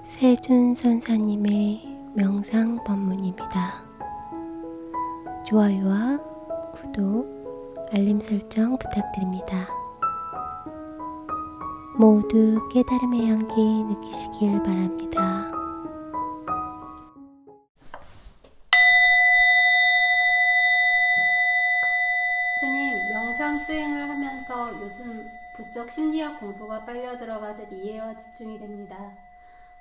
세준 선사님의 명상 법문입니다. 좋아요와 구독, 알림 설정 부탁드립니다. 모두 깨달음의 향기 느끼시길 바랍니다. 스님, 명상 수행을 하면서 요즘 부쩍 심리학 공부가 빨려 들어가듯 이해와 집중이 됩니다.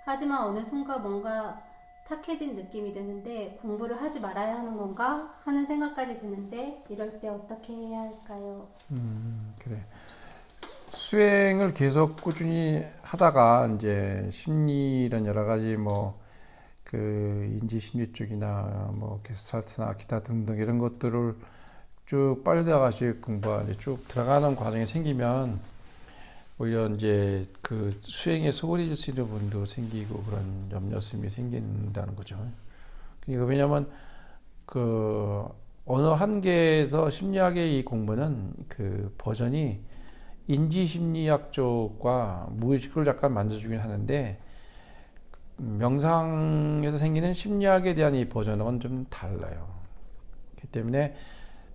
하지만 어느 순간 뭔가 탁해진 느낌이 드는데 공부를 하지 말아야 하는 건가 하는 생각까지 드는데 이럴 때 어떻게 해야 할까요? 그래. 수행을 계속 꾸준히 하다가 이제 심리 이런 여러 가지 그 인지 심리 쪽이나 게스탈트나 기타 등등 이런 것들을 쭉 빨려들어가시 공부가 이제 쭉 들어가는 과정이 생기면 오히려 이제 그 수행에 소홀해질 수 있는 부분도 생기고 그런 염려심이 생긴다는 거죠. 그러니까 왜냐하면 그 어느 한계에서 심리학의 이 공부는 그 버전이 인지심리학 쪽과 무의식을 약간 만져주긴 하는데 명상에서 생기는 심리학에 대한 이 버전은 좀 달라요. 그렇기 때문에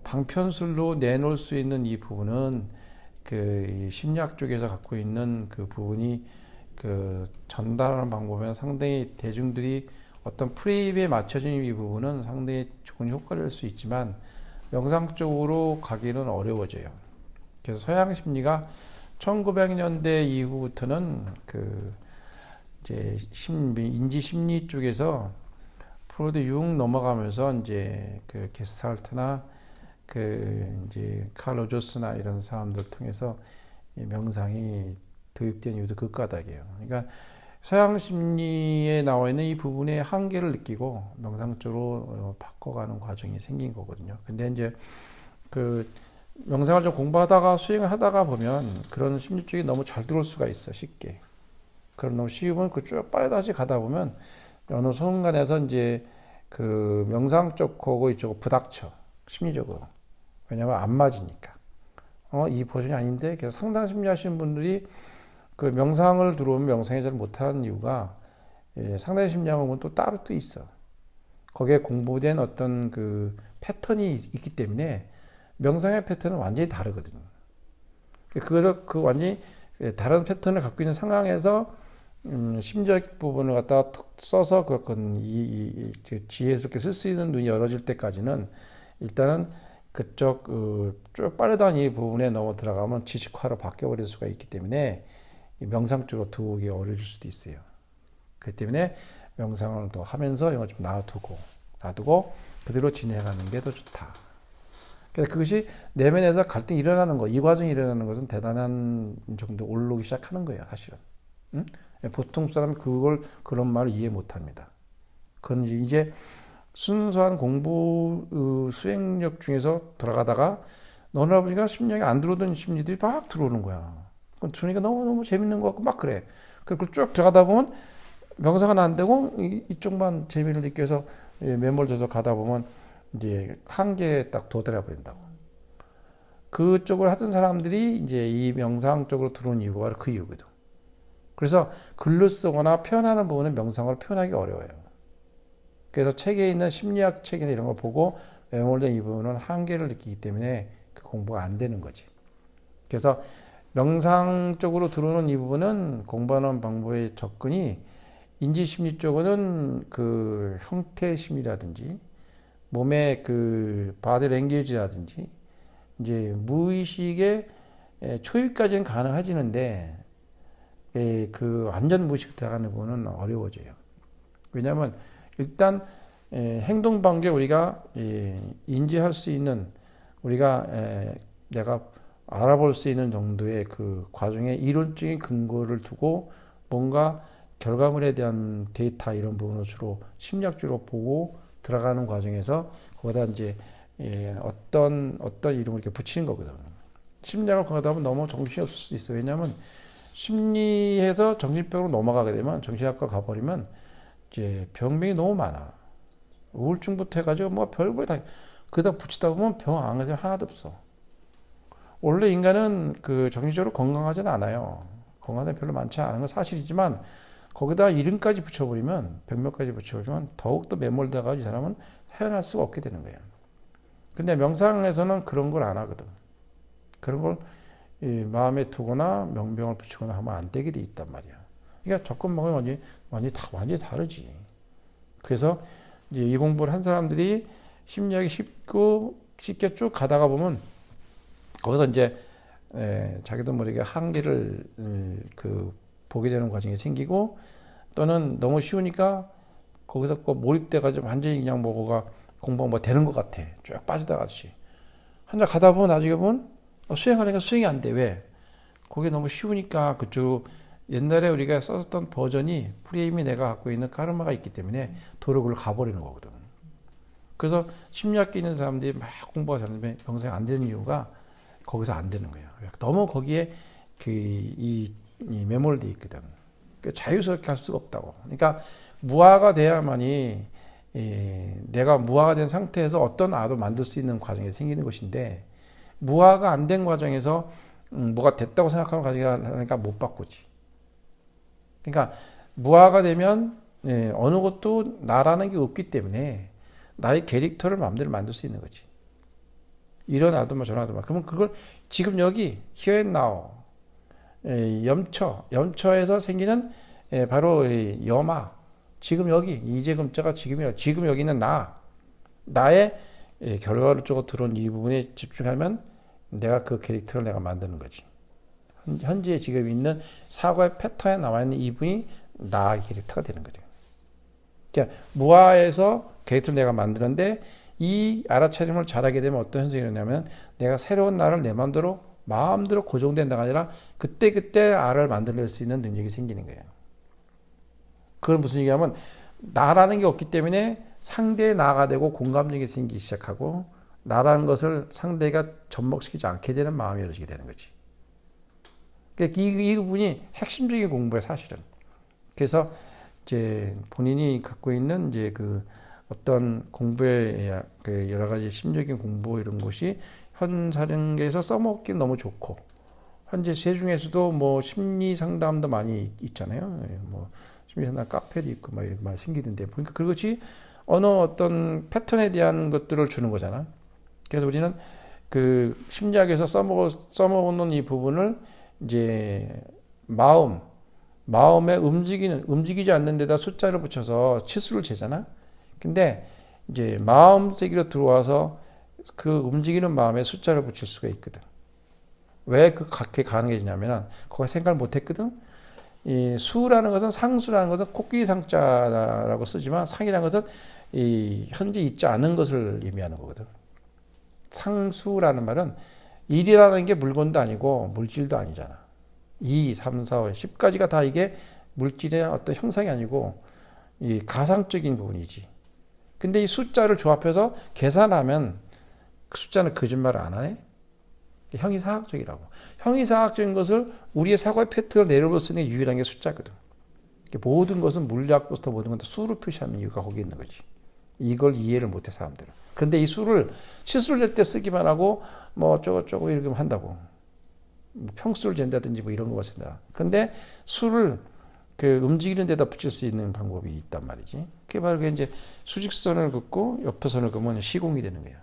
방편술로 내놓을 수 있는 이 부분은 그 심리학 쪽에서 갖고 있는 그 부분이 그 전달하는 방법에는 상당히 대중들이 어떤 프레임에 맞춰진 이 부분은 상당히 좋은 효과를 낼 수 있지만 명상 쪽으로 가기는 어려워져요. 그래서 서양 심리가 1900년대 이후부터는 그 이제 인지 심리 쪽에서 프로이드 융 넘어가면서 이제 그 게스탈트나 그 이제 칼 로저스나 이런 사람들 통해서 명상이 도입된 이유도 그 까닭이에요. 그러니까 서양 심리에 나와 있는 이 부분의 한계를 느끼고 명상 쪽으로 바꿔가는 과정이 생긴 거거든요. 근데 이제 그 명상을 좀 공부하다가 수행을 하다가 보면 그런 심리 쪽이 너무 잘 들어올 수가 있어, 쉽게. 그럼 너무 쉬우면 그 쭉 빨리 가다 보면 어느 순간에서 이제 그 명상 쪽하고 이쪽 부닥쳐, 심리적으로. 왜냐면 안 맞으니까. 이 버전이 아닌데, 그래서 상담 심리 하시는 분들이 그 명상을 들어오면 명상에 잘 못하는 이유가 상담 심리학은 또 따로 또 있어. 거기에 공부된 어떤 그 패턴이 있기 때문에 명상의 패턴은 완전히 다르거든요. 그래서 그 완전히 다른 패턴을 갖고 있는 상황에서 심리적 부분을 갖다가 써서 그건 지혜스럽게 쓸 수 있는 눈이 열어질 때까지는 일단은 그쪽 쭉 빠르다는 이 부분에 넘어 들어가면 지식화로 바뀌어버릴 수가 있기 때문에 명상 쪽으로 두기 어려질 수도 있어요. 그렇기 때문에 명상을 또 하면서 이걸 좀 놔두고 그대로 진행하는 게 더 좋다. 그래서 그것이 내면에서 갈등이 일어나는 거, 이 과정이 일어나는 것은 대단한 정도 오르기 시작하는 거예요, 사실은. 응? 보통 사람은 그런 말을 이해 못 합니다. 그건 이제 순수한 공부 수행력 중에서 들어가다가 너나 보니까 심리학이 안 들어오던 심리들이 막 들어오는 거야. 그럼 들으니까 너무 재밌는 것 같고 막 그래. 그리고 쭉 들어가다 보면 명상은 안 되고 이쪽만 재미를 느껴서 매몰돼서 가다 보면 이제 한계에 딱 도달해 버린다고. 그쪽을 하던 사람들이 이제 이 명상 쪽으로 들어온 이유가 바로 그 이유거든. 그래서 글로 쓰거나 표현하는 부분은 명상을 표현하기 어려워요. 그래서 책에 있는 심리학 책이나 이런 거 보고 매몰된 이 부분은 한계를 느끼기 때문에 그 공부가 안 되는 거지. 그래서 명상 쪽으로 들어오는 이 부분은 공부하는 방법의 접근이 인지심리 쪽은 그 형태 심리라든지 몸의 그 바디 랭귀지라든지 이제 무의식의 초입까지는 가능해지는데 그 완전 무의식 들어가는 부분은 어려워져요. 왜냐하면 일단 행동 방식에 우리가 인지할 수 있는 우리가 내가 알아볼 수 있는 정도의 그 과정에 이론적인 근거를 두고 뭔가 결과물에 대한 데이터 이런 부분을 주로 심리학적으로 보고 들어가는 과정에서 거기다 이제 어떤 이름을 이렇게 붙이는 거거든요. 심리학을 거기다 보면 너무 정신이 없을 수도 있어요. 왜냐하면 심리에서 정신병으로 넘어가게 되면 정신학과 가버리면 이제 병명이 너무 많아. 우울증부터 해가지고 뭐 별걸 다 그다 붙이다 보면 병 안에 하나도 없어. 원래 인간은 그 정신적으로 건강하지는 않아요. 건강한 별로 많지 않은 건 사실이지만 거기다 이름까지 붙여버리면, 병명까지 붙여버리면 더욱더 매몰돼가지고 이 사람은 헤어날 수가 없게 되는 거예요. 근데 명상에서는 그런 걸 안 하거든. 그런 걸 마음에 두거나 명병을 붙이거나 하면 안 되게 돼 있단 말이야. 그러니까 접근법이 완전히 다르지. 그래서 이제 이 공부를 한 사람들이 심리학이 쉽게 쭉 가다가 보면 거기서 이제 자기도 모르게 한계를 보게 되는 과정이 생기고, 또는 너무 쉬우니까 거기서 몰입돼가지고 완전히 그냥 뭐가 공부가 되는 것 같아. 쭉 빠져나가듯이. 한자 가다 보면 나중에 보면 수행하니까 수행이 안 돼. 왜? 그게 너무 쉬우니까 그쪽 옛날에 우리가 썼던 버전이 프레임이 내가 갖고 있는 카르마가 있기 때문에 도로 그걸 가버리는 거거든. 그래서 심리학계 있는 사람들이 막 공부가 잘하는데 명상이 안 되는 이유가 거기서 안 되는 거예요. 너무 거기에 이 매몰돼 있거든. 자유스럽게 할 수가 없다고. 그러니까 무아가 돼야만이 내가 무아가 된 상태에서 어떤 아도 만들 수 있는 과정이 생기는 것인데, 무아가 안 된 과정에서 뭐가 됐다고 생각하는 과정이니까 못 바꾸지. 그러니까 무아가 되면 어느 것도 나라는 게 없기 때문에 나의 캐릭터를 마음대로 만들 수 있는 거지. 일어나도 저러나도 그러면 그걸 지금 여기 here and now, 염처에서 생기는 바로 염화, 지금 여기 이제금자가 지금이야. 지금 여기는 나의 결과로 쪽으로 들어온 이 부분에 집중하면 내가 그 캐릭터를 내가 만드는 거지. 현재 지금 있는 사고의 패턴에 나와 있는 이분이 나의 캐릭터가 되는 거죠. 그러니까 무아에서 캐릭터를 내가 만드는데, 이 알아차림을 잘하게 되면 어떤 현상이 일어나냐면 내가 새로운 나를 내 마음대로 고정된다가 아니라 그때그때 나를 만들어낼 수 있는 능력이 생기는 거예요. 그건 무슨 얘기냐면 나라는 게 없기 때문에 상대의 나가 되고 공감력이 생기기 시작하고, 나라는 것을 상대가 접목시키지 않게 되는 마음이 열어지게 되는 거지. 그러니까 이 부분이 핵심적인 공부예요, 사실은. 그래서 이제 본인이 갖고 있는 이제 어떤 공부의 여러 가지 심리적인 공부 이런 것이 현사령에서 써먹기 너무 좋고, 현재 세 중에서도 뭐 심리 상담도 많이 있잖아요. 뭐 심리 상담 카페도 있고 막 이런 거 많이 생기던데, 보니까 그것이 어느 어떤 패턴에 대한 것들을 주는 거잖아. 그래서 우리는 심리학에서 써먹는 이 부분을 이제 마음에 움직이지 않는 데다 숫자를 붙여서 치수를 재잖아. 근데 이제 마음 세계로 들어와서 그 움직이는 마음에 숫자를 붙일 수가 있거든. 왜 그렇게 가능해지냐면은 거기 생각을 못 했거든. 이 수라는 것은, 상수라는 것은 코끼리 상자라고 쓰지만, 상이라는 것은 이 현재 있지 않은 것을 의미하는 거거든. 상수라는 말은 1이라는 게 물건도 아니고 물질도 아니잖아. 2, 3, 4, 5, 10까지가 다 이게 물질의 어떤 형상이 아니고 이 가상적인 부분이지. 근데 이 숫자를 조합해서 계산하면 그 숫자는 거짓말을 안 하네? 형이사학적이라고. 형이사학적인 것을 우리의 사고의 패턴을 내려볼 수 있는 유일한 게 숫자거든. 모든 것은 물리학부터 모든 건 다 수로 표시하는 이유가 거기 있는 거지. 이걸 이해를 못해, 사람들은. 근데 이 수를 치수를 낼 때 쓰기만 하고 뭐 어쩌고저쩌고 이렇게 한다고. 평수를 잰다든지 뭐 이런 거 쓴다. 근데 수를 움직이는 데다 붙일 수 있는 방법이 있단 말이지. 그게 바로 이제 수직선을 긋고 옆에 선을 그으면 시공이 되는 거야.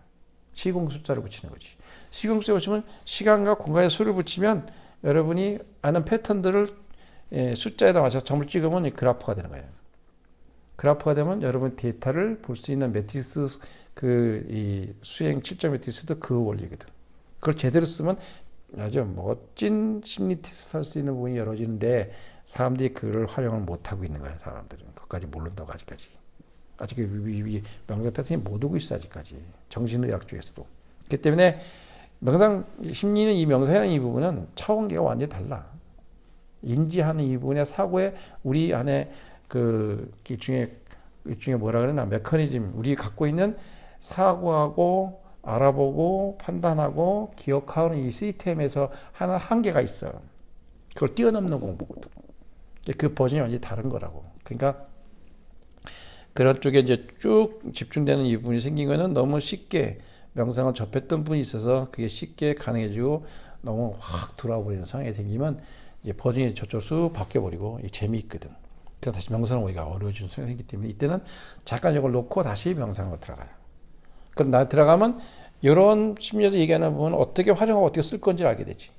시공 숫자를 붙이는 거지. 시공 숫자 붙이면 시간과 공간에 수를 붙이면 여러분이 아는 패턴들을 숫자에다 맞춰서 점을 찍으면 이 그래프가 되는 거예요. 그래프가 되면 여러분 데이터를 볼 수 있는 매트리스, 이 수행 7점 매트리스도 그 원리거든. 그걸 제대로 쓰면 아주 멋진 심리 테스트 할 수 있는 부분이 열어지는데, 사람들이 그걸 활용을 못하고 있는 거야. 사람들은 그것까지 모른다고. 아직까지 명상 패턴이 못 오고 있어. 아직까지 정신의학 쪽에서도. 그렇기 때문에 명상 심리는, 이 명상이라는 이 부분은 차원계가 완전히 달라. 인지하는 이 부분의 사고에 우리 안에 일종의 뭐라 그러나 메커니즘, 우리 갖고 있는 사고하고 알아보고 판단하고 기억하는 이 시스템에서 하는 한계가 있어. 그걸 뛰어넘는 공부거든. 그 버전이 완전히 다른 거라고. 그러니까 그런 쪽에 이제 쭉 집중되는 이 부분이 생긴 거는 너무 쉽게 명상을 접했던 분이 있어서 그게 쉽게 가능해지고 너무 확 들어와 버리는 상황이 생기면 이제 버전이 저쪽으로 쑥 바뀌어버리고 재미있거든. 그래서 다시 명상을 오기가 어려워지는 순간이 생기기 때문에 이때는 잠깐 이걸 놓고 다시 명상으로 들어가요. 그럼 나 들어가면 이런 심리에서 얘기하는 부분은 어떻게 활용하고 어떻게 쓸 건지 알게 되지.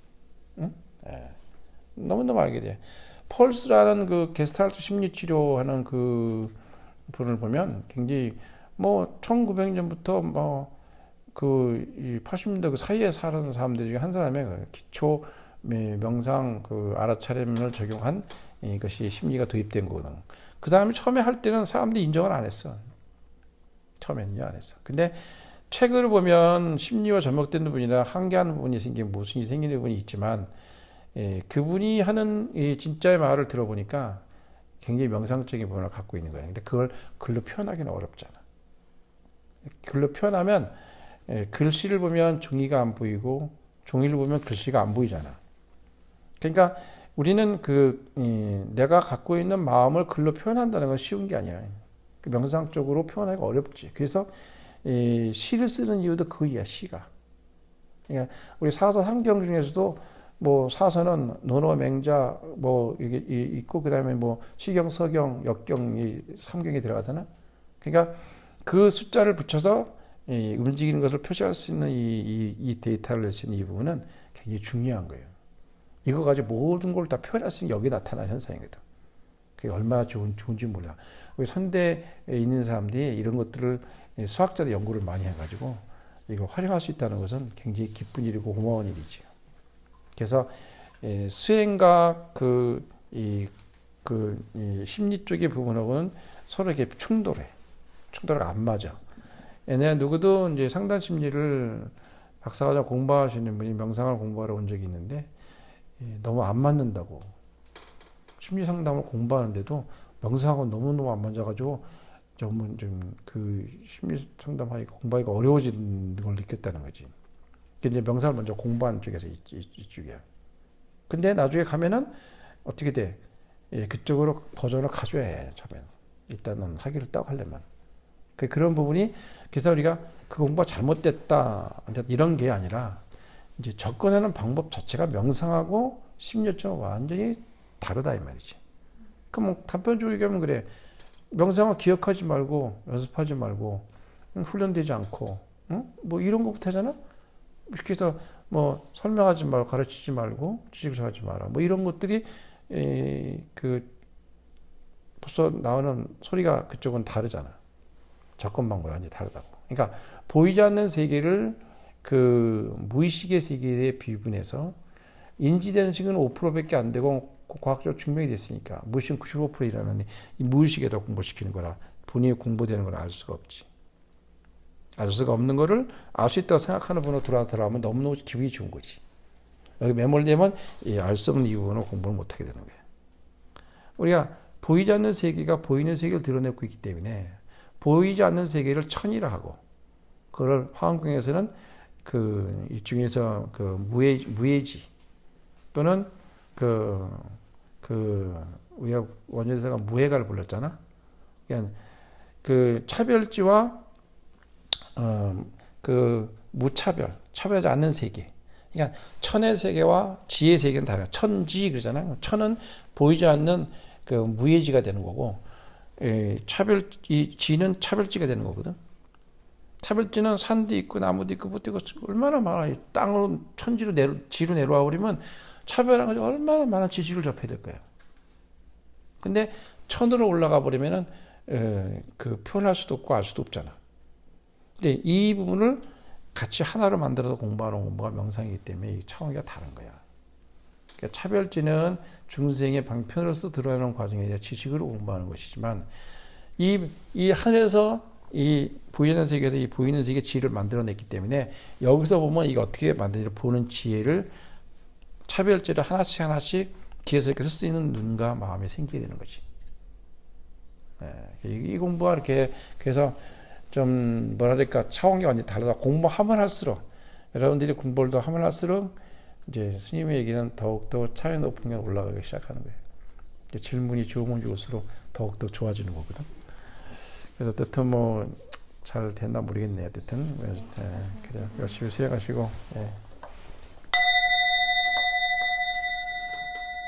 응? 예. 너무너무 알게 돼. 펄스라는 그 게스탈트 심리치료하는 그 분을 보면 굉장히 뭐 1900년부터 뭐 그 80년대 그 사이에 살았던 사람들 중에 한 사람의 그 기초 명상 그 알아차림을 적용한 이것이 심리가 도입된 거거든. 그 다음에 처음에 할 때는 사람들이 인정을 안 했어. 처음에는 인정 안 했어. 근데 책을 보면 심리와 접목된 부분이나 한계하는 부분이 생긴 모순이 생기는 부분이 있지만 그분이 하는 이 진짜의 말을 들어보니까 굉장히 명상적인 부분을 갖고 있는 거예요. 근데 그걸 글로 표현하기는 어렵잖아. 글로 표현하면 글씨를 보면 종이가 안 보이고 종이를 보면 글씨가 안 보이잖아. 그러니까 우리는 내가 갖고 있는 마음을 글로 표현한다는 건 쉬운 게 아니야. 명상적으로 표현하기가 어렵지. 그래서 시를 쓰는 이유도 그이야, 시가. 그러니까 우리 사서 삼경 중에서도 뭐 사서는 논어, 맹자 뭐 이게 있고 그다음에 뭐 시경, 서경, 역경 이 삼경이 들어가잖아. 그러니까 그 숫자를 붙여서 움직이는 것을 표시할 수 있는 이 데이터를 낼 수 있는 이 부분은 굉장히 중요한 거예요. 이거 가지고 모든 걸 다 표현할 수 있는 여기 나타나는 현상이거든. 그게 얼마나 좋은지 몰라. 우리 선대에 있는 사람들이 이런 것들을 수학자들 연구를 많이 해가지고 이걸 활용할 수 있다는 것은 굉장히 기쁜 일이고 고마운 일이죠. 그래서 수행과 이 심리 쪽의 부분하고는 서로 이렇게 충돌을 안 맞아. 내가 누구도 이제 상담 심리를 박사과정 공부하시는 분이 명상을 공부하러 온 적이 있는데 너무 안 맞는다고. 심리 상담을 공부하는데도 명상하고 너무너무 안 맞아가지고 좀 그 심리 상담하기 공부하기가 어려워지는 걸 느꼈다는 거지. 이제 명상을 먼저 공부하는 쪽에서 이쪽이야. 근데 나중에 가면은 어떻게 돼? 그쪽으로 버전을 가져야 해. 처음에는. 일단은 학위를 따고 하려면. 그런 부분이 그래서 우리가 그 공부가 잘못됐다 이런 게 아니라 이제 접근하는 방법 자체가 명상하고 심리학은 완전히 다르다 이 말이지. 그럼 단편적으로 얘기하면 그래. 명상을 기억하지 말고 연습하지 말고 훈련되지 않고 뭐 이런 것부터 하잖아. 이렇게 해서 뭐 설명하지 말고 가르치지 말고 지식을 하지 마라. 뭐 이런 것들이 벌써 나오는 소리가 그쪽은 다르잖아. 접근 방법이 완전히 다르다고. 그러니까 보이지 않는 세계를 그 무의식의 세계에 비분해서 인지되는 식은 5%밖에 안 되고 과학적으로 증명이 됐으니까 무의식은 95%라는 이 무의식에다 공부시키는 거라 본인이 공부되는 걸 알 수가 없지. 알 수가 없는 거를 알 수 있다고 생각하는 분으로 들어가면 너무너무 기분이 좋은 거지. 여기 매몰되면 알 수 없는 이유로 공부를 못하게 되는 거야. 우리가 보이지 않는 세계가 보이는 세계를 드러내고 있기 때문에 보이지 않는 세계를 천이라 하고 그걸 화엄경에서는 이 중에서 무예지 또는 우리가 원전에서가 무해가를 불렀잖아. 그러니까 차별지와 차별하지 않는 세계. 그러니까 천의 세계와 지의 세계는 다르다. 천지 그러잖아요. 천은 보이지 않는 무예지가 되는 거고, 지는 차별지가 되는 거거든. 차별지는 산도 있고 나무도 있고 붓도 있고 얼마나 많아. 땅으로 지로 내려와 버리면 차별한 가지고 얼마나 많은 지식을 접해야 될 거야. 근데 천으로 올라가 버리면은 표현할 수도 없고 알 수도 없잖아. 근데 이 부분을 같이 하나로 만들어서 공부하는 공부가 명상이기 때문에 이 차원이 다른 거야. 그러니까 차별지는 중생의 방편으로서 드러나는 과정에 대한 지식으로 공부하는 것이지만 이 하늘에서 이 보이는 세계에서 이 보이는 세계 지혜를 만들어냈기 때문에 여기서 보면 이게 어떻게 만드는지 보는 지혜를 차별지를 하나씩 기에서 이렇게 쓸 수 있는 눈과 마음이 생기게 되는 거지. 이 공부가 이렇게 그래서 좀 뭐랄까 차원이 완전히 다르다. 공부하면 할수록 여러분들이 공부를 더 하면 할수록 이제 스님의 얘기는 더욱더 차이 높은 게 올라가기 시작하는 거예요. 질문이 좋으면 좋을수록 더욱더 좋아지는 거거든. 그래서 어쨌든 뭐 잘 됐나 모르겠네요. 어쨌든 그래 열심히 수행하시고.